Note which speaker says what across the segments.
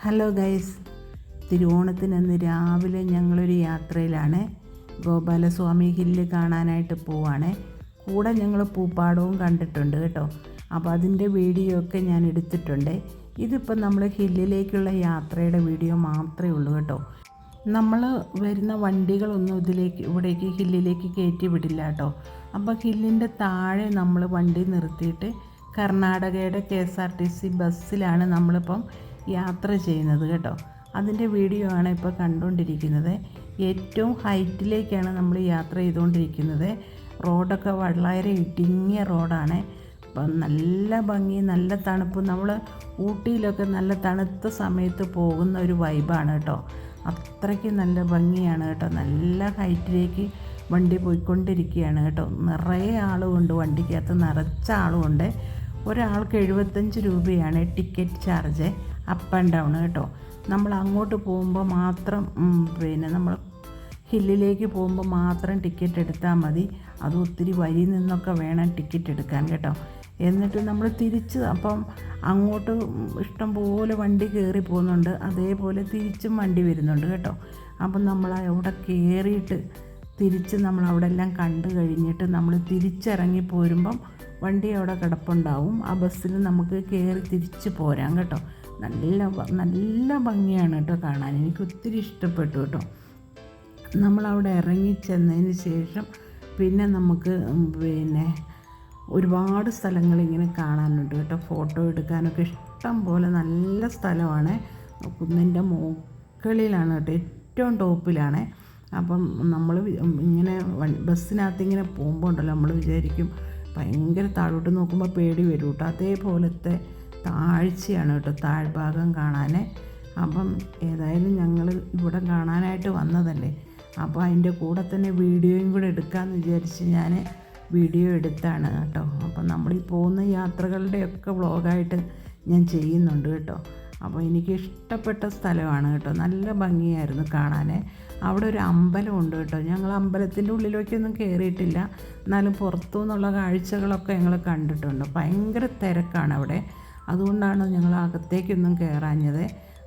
Speaker 1: Hello guys, തിരുവോണത്തിനന്ന് രാവിലെ ഞങ്ങളൊരു യാത്രയിലാണ്. ഗോപാലസ്വാമി ഹില്ല് കാണാനായിട്ട് പോവാണ്. കൂടെ ഞങ്ങൾ പൂപ്പാടവും കണ്ടിട്ടുണ്ട് കേട്ടോ. അപ്പോൾ അതിൻ്റെ വീഡിയോ ഒക്കെ ഞാൻ എടുത്തിട്ടുണ്ട്. ഇതിപ്പോൾ നമ്മൾ ഹില്ലിലേക്കുള്ള യാത്രയുടെ വീഡിയോ മാത്രമേ ഉള്ളൂ കേട്ടോ. നമ്മൾ വരുന്ന വണ്ടികളൊന്നും ഇവിടേക്ക് ഹില്ലിലേക്ക് കയറ്റി വിടില്ല കേട്ടോ. അപ്പോൾ ഹില്ലിൻ്റെ താഴെ നമ്മൾ വണ്ടി നിർത്തിയിട്ട് കർണാടകയുടെ KSRTC ബസ്സിലാണ് നമ്മളിപ്പം യാത്ര ചെയ്യുന്നത് കേട്ടോ. അതിൻ്റെ വീഡിയോ ആണ് ഇപ്പോൾ കണ്ടുകൊണ്ടിരിക്കുന്നത്. ഏറ്റവും ഹൈറ്റിലേക്കാണ് നമ്മൾ യാത്ര ചെയ്തുകൊണ്ടിരിക്കുന്നത്. റോഡൊക്കെ വളരെ ഇടുങ്ങിയ റോഡാണ്. അപ്പം നല്ല ഭംഗി, നല്ല തണുപ്പ്. നമ്മൾ ഊട്ടിയിലൊക്കെ നല്ല തണുത്ത സമയത്ത് പോകുന്ന ഒരു വൈബാണ് കേട്ടോ. അത്രയ്ക്ക് നല്ല ഭംഗിയാണ് കേട്ടോ. നല്ല ഹൈറ്റിലേക്ക് വണ്ടി പോയിക്കൊണ്ടിരിക്കുകയാണ് കേട്ടോ. നിറയെ ആളുമുണ്ട്, വണ്ടിക്കകത്ത് നിറച്ച ആളുമുണ്ട്. ഒരാൾക്ക് 75 രൂപയാണ് ticket charge, up and down കേട്ടോ. നമ്മൾ അങ്ങോട്ട് പോകുമ്പോൾ മാത്രം നമ്മൾ ഹില്ലിലേക്ക് പോകുമ്പോൾ മാത്രം ടിക്കറ്റ് എടുത്താൽ മതി. അത് ഒത്തിരി വരി നിന്നൊക്കെ വേണം ടിക്കറ്റ് എടുക്കാൻ കേട്ടോ. എന്നിട്ട് നമ്മൾ തിരിച്ച് അപ്പം അങ്ങോട്ട് ഇഷ്ടംപോലെ വണ്ടി കയറി പോകുന്നുണ്ട്, അതേപോലെ തിരിച്ചും വണ്ടി വരുന്നുണ്ട് കേട്ടോ. അപ്പം നമ്മൾ അവിടെ കയറിയിട്ട് തിരിച്ച് നമ്മൾ അവിടെ എല്ലാം കണ്ടു കഴിഞ്ഞിട്ട് നമ്മൾ തിരിച്ചിറങ്ങി പോരുമ്പം വണ്ടി അവിടെ കിടപ്പുണ്ടാവും. ആ ബസ്സിൽ നമുക്ക് കയറി തിരിച്ച് പോരാം കേട്ടോ. നല്ല ഭംഗിയാണ് കേട്ടോ കാണാൻ. എനിക്ക് ഒത്തിരി ഇഷ്ടപ്പെട്ടു കേട്ടോ. നമ്മളവിടെ ഇറങ്ങിച്ചെന്നതിന് ശേഷം പിന്നെ നമുക്ക് ഒരുപാട് സ്ഥലങ്ങൾ ഇങ്ങനെ കാണാനുണ്ട് കേട്ടോ. ഫോട്ടോ എടുക്കാനൊക്കെ ഇഷ്ടം പോലെ നല്ല സ്ഥലമാണ്. കുന്നിൻ്റെ മുകളിലാണ് കേട്ടോ, ഏറ്റവും ടോപ്പിലാണ്. അപ്പം നമ്മൾ ഇങ്ങനെ ബസ്സിനകത്ത് ഇങ്ങനെ പോകുമ്പോൾ ഉണ്ടല്ലോ, നമ്മൾ വിചാരിക്കും ഭയങ്കര താഴോട്ട് നോക്കുമ്പോൾ പേടി വരും കേട്ടോ. അതേപോലത്തെ താഴ്ചയാണ് കേട്ടോ താഴ്ഭാഗം കാണാൻ. അപ്പം ഏതായാലും ഞങ്ങൾ ഇവിടെ കാണാനായിട്ട് വന്നതല്ലേ, അപ്പോൾ അതിൻ്റെ കൂടെ തന്നെ വീഡിയോയും കൂടെ എടുക്കാമെന്ന് വിചാരിച്ച് ഞാൻ വീഡിയോ എടുത്താണ് കേട്ടോ. അപ്പം നമ്മൾ ഈ പോകുന്ന യാത്രകളുടെയൊക്കെ വ്ളോഗായിട്ട് ഞാൻ ചെയ്യുന്നുണ്ട് കേട്ടോ. അപ്പോൾ എനിക്ക് ഇഷ്ടപ്പെട്ട സ്ഥലമാണ് കേട്ടോ. നല്ല ഭംഗിയായിരുന്നു കാണാൻ. അവിടെ ഒരു അമ്പലമുണ്ട് കേട്ടോ. ഞങ്ങൾ അമ്പലത്തിൻ്റെ ഉള്ളിലേക്കൊന്നും കയറിയിട്ടില്ല, എന്നാലും പുറത്തു നിന്നുള്ള കാഴ്ചകളൊക്കെ ഞങ്ങൾ കണ്ടിട്ടുണ്ട്. ഭയങ്കര തിരക്കാണ് അവിടെ, അതുകൊണ്ടാണ് ഞങ്ങൾ അകത്തേക്കൊന്നും കയറാഞ്ഞത്.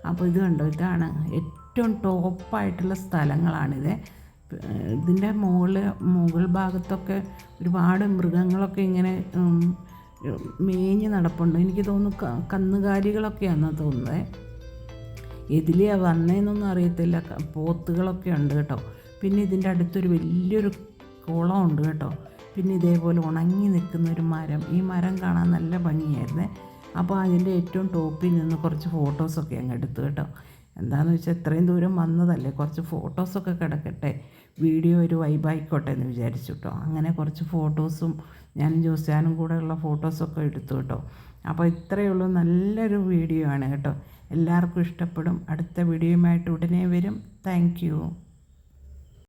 Speaker 1: അപ്പോൾ ഇത് കണ്ടോ, ഇതാണ് ഏറ്റവും ടോപ്പായിട്ടുള്ള സ്ഥലങ്ങളാണിത്. ഇതിൻ്റെ മുകൾ ഭാഗത്തൊക്കെ ഒരുപാട് മൃഗങ്ങളൊക്കെ ഇങ്ങനെ മേഞ്ഞ് നടപ്പുണ്ട്. എനിക്ക് തോന്നുന്നു കന്നുകാലികളൊക്കെയാണെന്ന് തോന്നുന്നത്. ഇതിലെയാണ് വന്നതെന്നൊന്നും അറിയത്തില്ല. പോത്തുകളൊക്കെ ഉണ്ട് കേട്ടോ. പിന്നെ ഇതിൻ്റെ അടുത്തൊരു വലിയൊരു കുളമുണ്ട് കേട്ടോ. പിന്നെ ഇതേപോലെ ഉണങ്ങി നിൽക്കുന്ന ഒരു മരം, ഈ മരം കാണാൻ നല്ല ഭംഗിയായിരുന്നേ. അപ്പോൾ അതിൻ്റെ ഏറ്റവും ടോപ്പിൽ നിന്ന് കുറച്ച് ഫോട്ടോസൊക്കെ അങ്ങ് എടുത്തു കേട്ടോ. എന്താണെന്ന് വെച്ചാൽ ഇത്രയും ദൂരം വന്നതല്ലേ, കുറച്ച് ഫോട്ടോസൊക്കെ കിടക്കട്ടെ, വീഡിയോ ഒരു വൈബായിക്കോട്ടെ എന്ന് വിചാരിച്ചു കേട്ടോ. അങ്ങനെ കുറച്ച് ഫോട്ടോസും ഞാനും ജോസ്യാനും കൂടെയുള്ള ഫോട്ടോസൊക്കെ എടുത്തു കേട്ടോ. അപ്പോൾ ഇത്രയേ ഉള്ളൂ, നല്ലൊരു വീഡിയോ ആണ് കേട്ടോ. എല്ലാവർക്കും ഇഷ്ടപ്പെടും. അടുത്ത വീഡിയോയുമായിട്ട് ഉടനെ വരും. Thank you.